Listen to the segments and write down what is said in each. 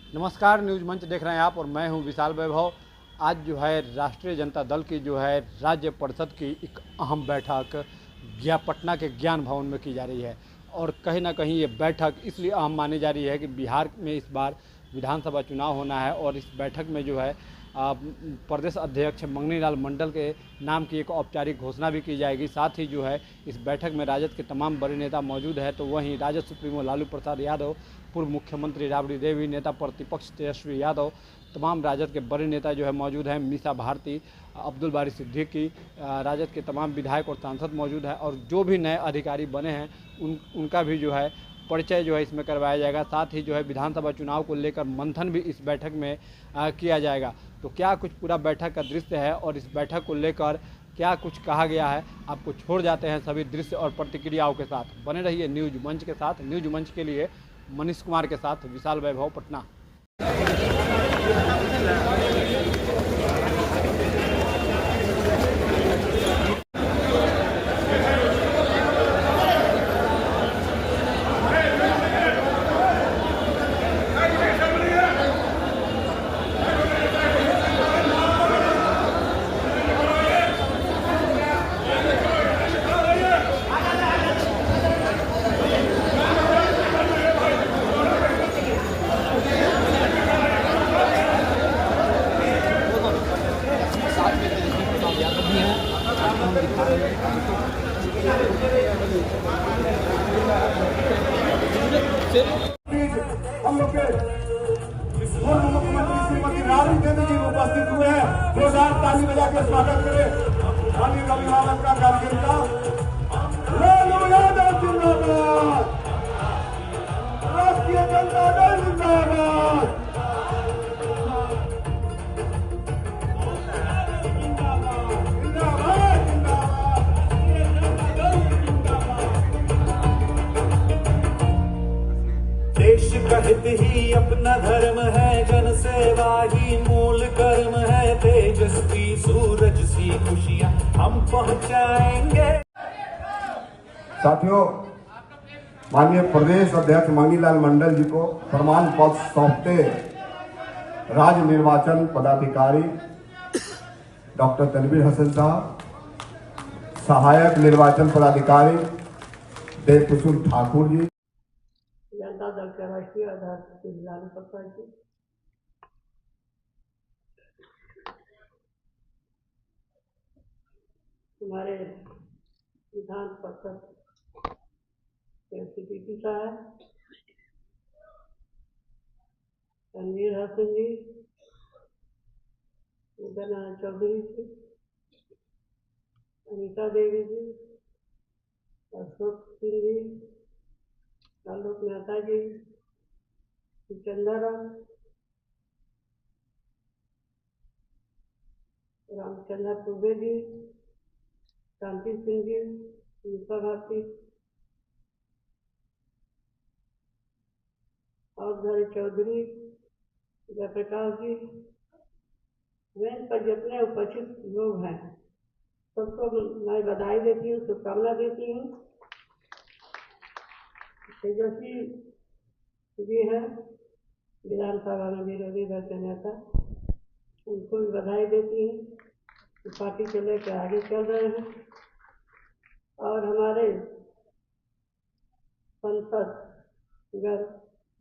नमस्कार, न्यूज़ मंच देख रहे हैं आप और मैं हूं विशाल वैभव। आज जो है राष्ट्रीय जनता दल की जो है राज्य परिषद की एक अहम बैठक पटना के ज्ञान भवन में की जा रही है। और कहीं ना कहीं ये बैठक इसलिए अहम मानी जा रही है कि बिहार में इस बार विधानसभा चुनाव होना है और इस बैठक में जो है प्रदेश अध्यक्ष मंगनी लाल मंडल के नाम की एक औपचारिक घोषणा भी की जाएगी। साथ ही जो है इस बैठक में राजद के तमाम बड़े नेता मौजूद हैं। तो वहीं राजद सुप्रीमो लालू प्रसाद यादव, पूर्व मुख्यमंत्री राबड़ी देवी, नेता प्रतिपक्ष तेजस्वी यादव, तमाम राजद के बड़े नेता जो है मौजूद हैं। मीसा भारती, अब्दुल बारी सिद्दीकी, राजद के तमाम विधायक और सांसद मौजूद हैं। और जो भी नए अधिकारी बने हैं उनका भी जो है परिचय जो है इसमें करवाया जाएगा। साथ ही जो है विधानसभा चुनाव को लेकर मंथन भी इस बैठक में किया जाएगा। तो क्या कुछ पूरा बैठक का दृश्य है और इस बैठक को लेकर क्या कुछ कहा गया है, आपको छोड़ जाते हैं सभी दृश्य और प्रतिक्रियाओं के साथ। बने रहिए न्यूज़ मंच के साथ। न्यूज़ मंच के लिए मनीष कुमार के साथ विशाल वैभव, पटना। हम लोग के पूर्व मुख्यमंत्री श्रीमती राबड़ी देवी जी उपस्थित हुए हैं। 2 ताली बजा के स्वागत करें माननीय अभिभावक का कार्यक्रम का। लालू यादव जिंदाबाद, राष्ट्रीय जनता दल जिंदाबाद। देश का हित ही अपना धर्म है, जन सेवा ही मूल कर्म है। तेजस्वी सूरज सी खुशियां हम पहुंचाएंगे। साथियों, माननीय प्रदेश अध्यक्ष मंगनी लाल मंडल जी को प्रमाण पत्र सौंपते राज्य निर्वाचन पदाधिकारी डॉक्टर तनवीर हसन साहब, सहायक निर्वाचन पदाधिकारी देवप्रसून ठाकुर जी, जनता दल के राष्ट्रीय अध्यक्ष लालू प्रसाद जी, हमारे विधान परिषद के सीपीपी साहब तनवीर हसन जी, उदयनारायण चौधरी जी, अनीता देवी जी, अशोक सिंह जी, आलोक मेहता जी, चंद्रा रामचंद्र दुबे जी, शांति सिंह जी, मीसा भारती और चौधरी, जयप्रकाश जी, वेन पर जितने उपस्थित लोग हैं सबको मैं बधाई देती हूँ, शुभकामना देती हूँ। तेजस्वी जी हैं विधानसभा में विरोधी दल के नेता, उनको भी बधाई देती हूँ कि पार्टी को लेकर आगे चल रहे हैं। और हमारे सांसदगण,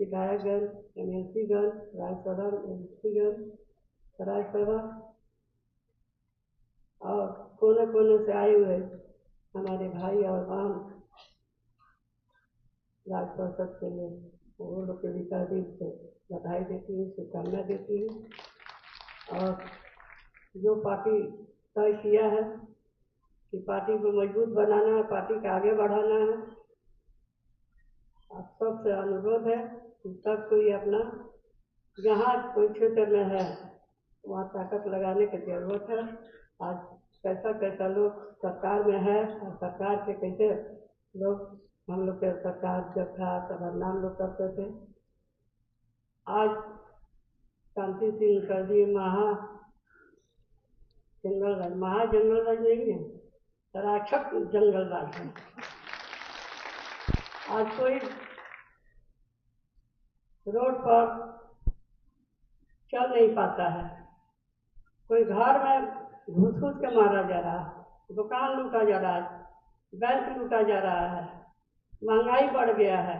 विधायकगण, एमएलसीगण, राज्यसभा एमपीगण, राज्यसभा और कोने कोने से आए हुए हमारे भाई और बहन राज्य परिषद के लिए वो लोग के विकास दिल से बधाई देती हूँ, शुभकामना देती हूँ। और जो पार्टी तय किया है कि पार्टी को मजबूत बनाना है, पार्टी को आगे बढ़ाना है, आप सबसे अनुरोध है कि सब कोई अपना जहाँ कोई क्षेत्र में है वहाँ ताकत लगाने की जरूरत है। आज कैसा कैसा लोग सरकार में है और सरकार के कैसे लोग, हम लोग के सरकार जब था तब बदनाम लोग करते थे। आज शांति सिंह कर दी महाजंगलराज नहीं है, राक्षस जंगलराज है। आज कोई रोड पर चल नहीं पाता है। कोई घर में घुस घुस के मारा जा रहा है, दुकान लूटा जा रहा है, बैंक लूटा जा रहा है, महंगाई बढ़ गया है,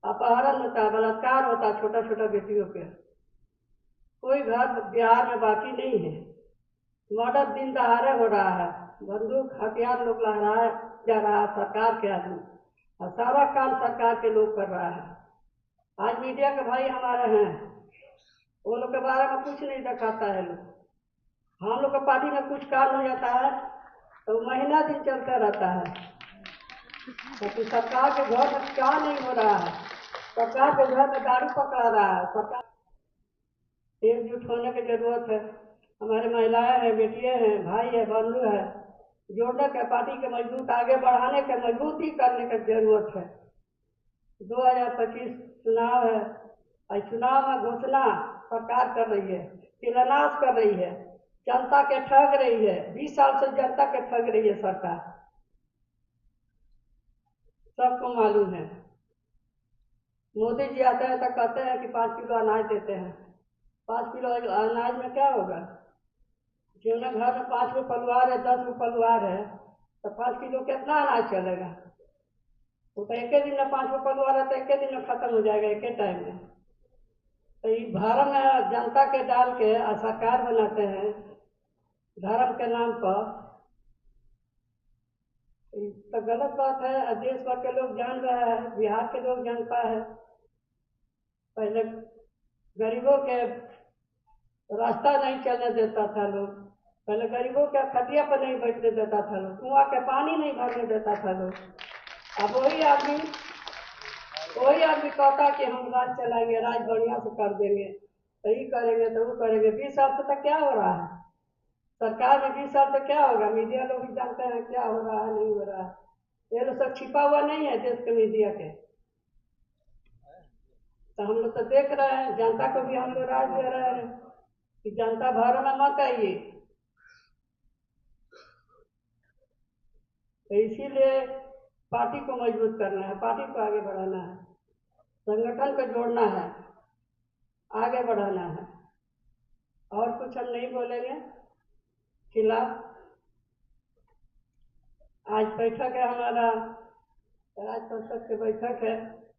अपहरण होता है, बलात्कार होता है छोटा छोटा बेटियों पे। कोई घर बिहार में बाकी नहीं है। मर्डर दिन दहाड़े हो रहा है, बंदूक हथियार लोग लहराया जा रहा है सरकार के आदमी, और सारा काम सरकार के लोग कर रहा है। आज मीडिया के भाई हमारे हैं, वो लोग के बारे में कुछ नहीं दिखाता है लोग। हम लोग का पार्टी में कुछ काम हो जाता है तो महीना दिन चलता रहता है, क्योंकि सरकार के घर में क्या नहीं हो रहा है। सरकार के घर में दारू पकड़ा रहा है। सरकार एकजुट होने की जरूरत है। हमारे महिलाएं हैं, बेटियां हैं, भाई है, बंधु है, जोड़ने के पार्टी के मजबूत आगे बढ़ाने के मजबूती करने की जरूरत है। 2025 चुनाव है, और चुनाव में घोषणा सरकार कर रही है, शिलान्यास कर रही है, जनता के ठग रही है। 20 साल से जनता के ठग रही है सरकार, सबको मालूम है। मोदी जी आते हैं तो कहते हैं कि 5 किलो अनाज देते हैं। 5 किलो अनाज में क्या होगा? जिन्हें घर में 5 गो परिवार है, 10 गो परिवार है, तो 5 किलो कितना अनाज चलेगा? वो तो एक ही दिन में 5 गो परिवार है तो एक ही दिन में खत्म हो जाएगा, एक ही टाइम में। तो ये भरम में जनता के डाल के सरकार बनाते हैं धर्म के नाम पर, तो गलत बात है। देश भर के लोग जान रहे हैं, बिहार के लोग जानता है। पहले गरीबों के रास्ता नहीं चलने देता था लोग, पहले गरीबों के खटिया पर नहीं बैठने देता था लोग, कुआं के पानी नहीं भरने देता था लोग। अब वही आदमी कहता कि हम राज चलाएंगे, राज बढ़िया से कर देंगे, तो ये करेंगे तो वो करेंगे। 20 साल से तक क्या हो रहा है सरकार में? 20 साल से क्या होगा? मीडिया लोग भी जानते हैं क्या हो रहा है, नहीं हो रहा है। ये लोग सब छिपा हुआ नहीं है देश के मीडिया के, तो हम लोग तो देख रहे हैं। जनता को भी हम लोग राज दे रहे हैं कि जनता भर में मत आइए। तो इसीलिए पार्टी को मजबूत करना है, पार्टी को आगे बढ़ाना है, संगठन को जोड़ना है, आगे बढ़ाना है। और कुछ हम नहीं बोलेंगे खिलाफ। आज बैठक है हमारा, राज्य परिषद की बैठक है,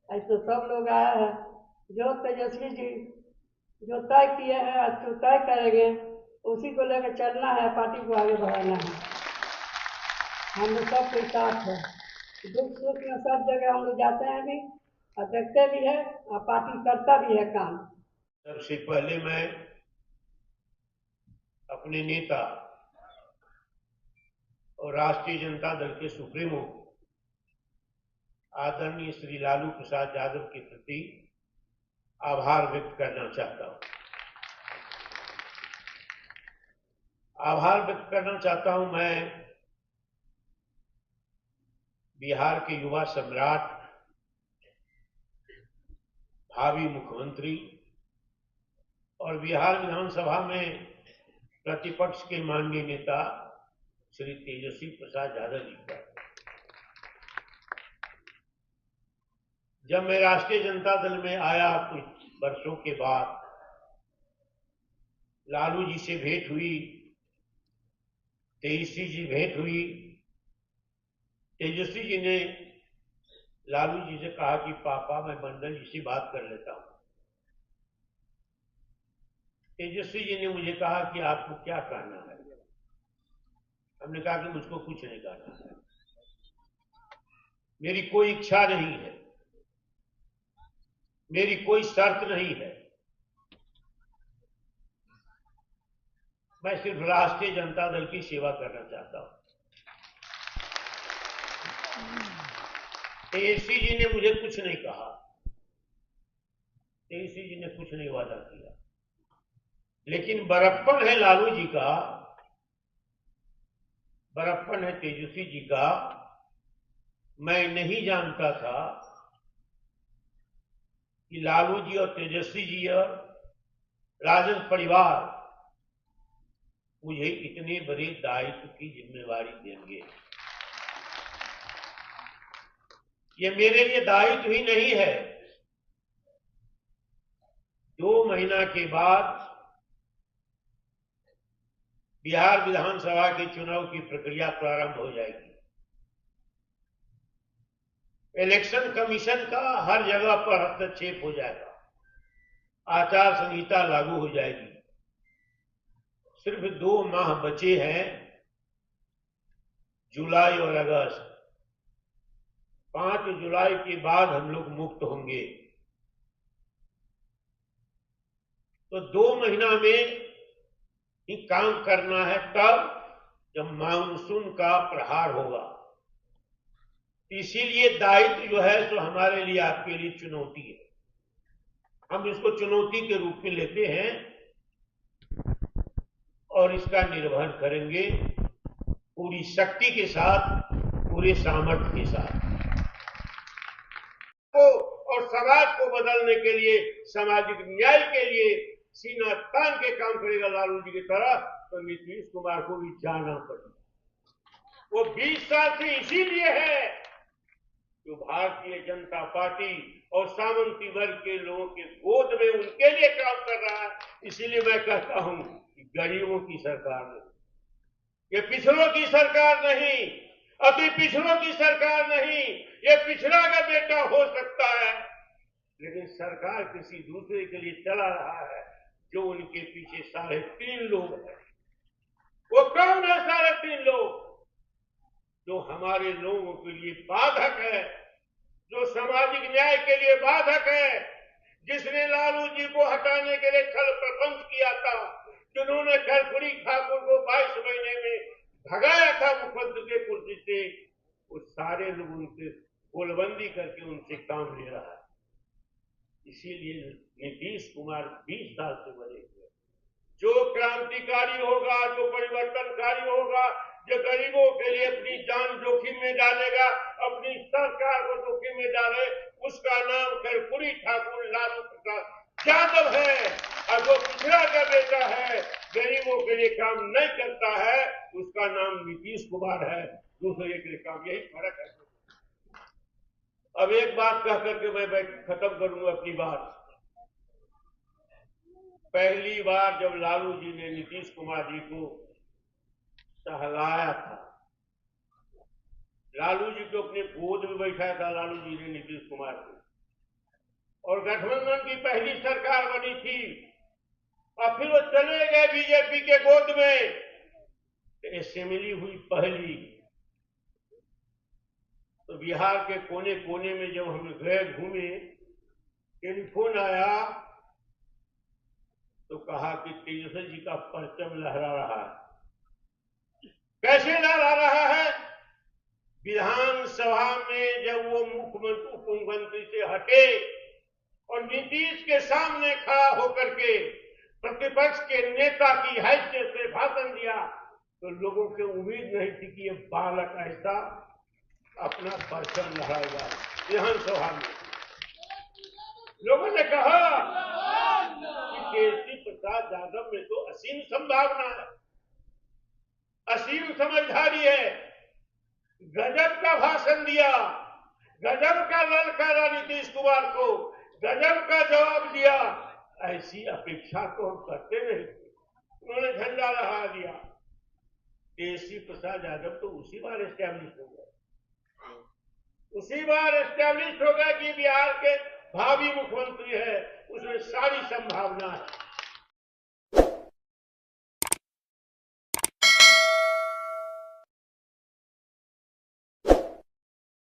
ऐसे सब लोग आए हैं। जो तेजस्वी जी जो तय किए हैं आज तो तय करेंगे, उसी को लेकर चलना है, पार्टी को आगे बढ़ाना है। हम लोग सबके साथ है, दुख सुख में सब जगह हम लोग जाते हैं भी और देखते भी है, और पार्टी करता भी है काम। सबसे पहले मैं अपने नेता और राष्ट्रीय जनता दल के सुप्रीमो आदरणीय श्री लालू प्रसाद यादव के प्रति आभार व्यक्त करना चाहता हूं। आभार व्यक्त करना चाहता हूं मैं बिहार के युवा सम्राट, भावी मुख्यमंत्री और बिहार विधानसभा में प्रतिपक्ष के माननीय नेता श्री तेजस्वी प्रसाद यादव जी का। जब मैं राष्ट्रीय जनता दल में आया कुछ वर्षों के बाद, लालू जी से भेंट हुई, तेजस्वी जी भेंट हुई। तेजस्वी जी ने लालू जी से कहा कि पापा मैं मंडल जी से बात कर लेता हूं। तेजस्वी जी ने मुझे कहा कि आपको क्या कहना है? हमने कहा कि मुझको कुछ नहीं कहना है, मेरी कोई इच्छा नहीं है, मेरी कोई शर्त नहीं है, मैं सिर्फ राष्ट्रीय जनता दल की सेवा करना चाहता हूं। तेजस्वी जी ने मुझे कुछ नहीं कहा, तेजस्वी जी ने कुछ नहीं वादा किया, लेकिन बड़प्पन है लालू जी का, बड़प्पन है तेजस्वी जी का। मैं नहीं जानता था कि लालू जी और तेजस्वी जी और राजद परिवार मुझे इतने बड़े दायित्व की जिम्मेवारी देंगे। ये मेरे लिए दायित्व ही नहीं है। 2 महीना के बाद बिहार विधानसभा के चुनाव की प्रक्रिया प्रारंभ हो जाएगी। इलेक्शन कमीशन का हर जगह पर हस्तक्षेप हो जाएगा, आचार संहिता लागू हो जाएगी। सिर्फ 2 माह बचे हैं, जुलाई और अगस्त। 5 जुलाई के बाद हम लोग मुक्त होंगे। तो 2 महीना में ही काम करना है, तब जब मानसून का प्रहार होगा। इसीलिए दायित्व जो है सो हमारे लिए, आपके लिए चुनौती है। हम इसको चुनौती के रूप में लेते हैं और इसका निर्वहन करेंगे पूरी शक्ति के साथ, पूरे सामर्थ्य के साथ। और समाज को बदलने के लिए, सामाजिक न्याय के लिए सीना तान के काम करेगा लालू जी की तरह। तो नीतीश कुमार को भी जाना पड़ेगा। वो 20 साल से इसीलिए है जो भारतीय जनता पार्टी और सामंती वर्ग के लोगों के गोद में उनके लिए काम कर रहा है। इसीलिए मैं कहता हूं कि गरीबों की सरकार नहीं, ये पिछड़ों की सरकार नहीं, अति पिछड़ों की सरकार नहीं। ये पिछड़ा का बेटा हो सकता है, लेकिन सरकार किसी दूसरे के लिए चला रहा है, जो उनके पीछे 3.5 लोग हैं। वो कौन है 3.5 लोग? जो हमारे लोगों के लिए बाधक है, जो सामाजिक न्याय के लिए बाधक है, जिसने लालू जी को हटाने के लिए छल प्रपंच किया था, जिन्होंने कर्पूरी ठाकुर को 22 महीने में भगाया था मुख्यमंत्री के कुर्सी से, वो सारे लोग उनसे गोलबंदी करके उनसे काम ले रहा है। इसीलिए नीतीश कुमार 20 साल से बने हुए, जो क्रांतिकारी होगा, जो परिवर्तनकारी होगा, जो गरीबों के लिए अपनी जान जोखिम में डालेगा, अपनी सरकार को जोखिम में डाले, उसका नाम कर्पूरी ठाकुर लालू प्रसाद यादव है। और जो पिछड़ा का बेटा है, गरीबों के लिए काम नहीं करता है, उसका नाम नीतीश कुमार है, दूसरे के लिए काम। यही फर्क है। अब एक बात कह करके मैं खत्म करूंगा अपनी बात। पहली बार जब लालू जी ने नीतीश कुमार जी को सहलाया था, लालू जी को अपने गोद में बैठाया था लालू जी ने नीतीश कुमार को, और गठबंधन की पहली सरकार बनी थी, और फिर वो चले गए बीजेपी के गोद में। असेंबली हुई पहली, तो बिहार के कोने कोने में जब हम गए घूमे, टेलीफोन आया तो कहा कि तेजस्वी जी का परचम लहरा रहा है। कैसे लहरा रहा है? विधानसभा में जब वो मुख्यमंत्री उप मुख्यमंत्री से हटे और नीतीश के सामने खड़ा होकर के प्रतिपक्ष के नेता की हैसियत से भाषण दिया, तो लोगों को उम्मीद नहीं थी कि ये बालक ऐसा अपना परचम लहराएगा विधानसभा में। लोगों ने कहा कि केसी प्रसाद यादव में तो असीम संभावना है, असीम समझदारी है। गजब का भाषण दिया, गजब का ललकारा नीतीश कुमार को, गजब का जवाब दिया। ऐसी अपेक्षा तो हम करते नहीं। उन्होंने झंडा लहरा दिया। केसी प्रसाद यादव तो उसी बार एस्टैब्लिश हो गए, उसी बार एस्टैब्लिश हो गया कि बिहार के भावी मुख्यमंत्री है, उसमें सारी संभावना है।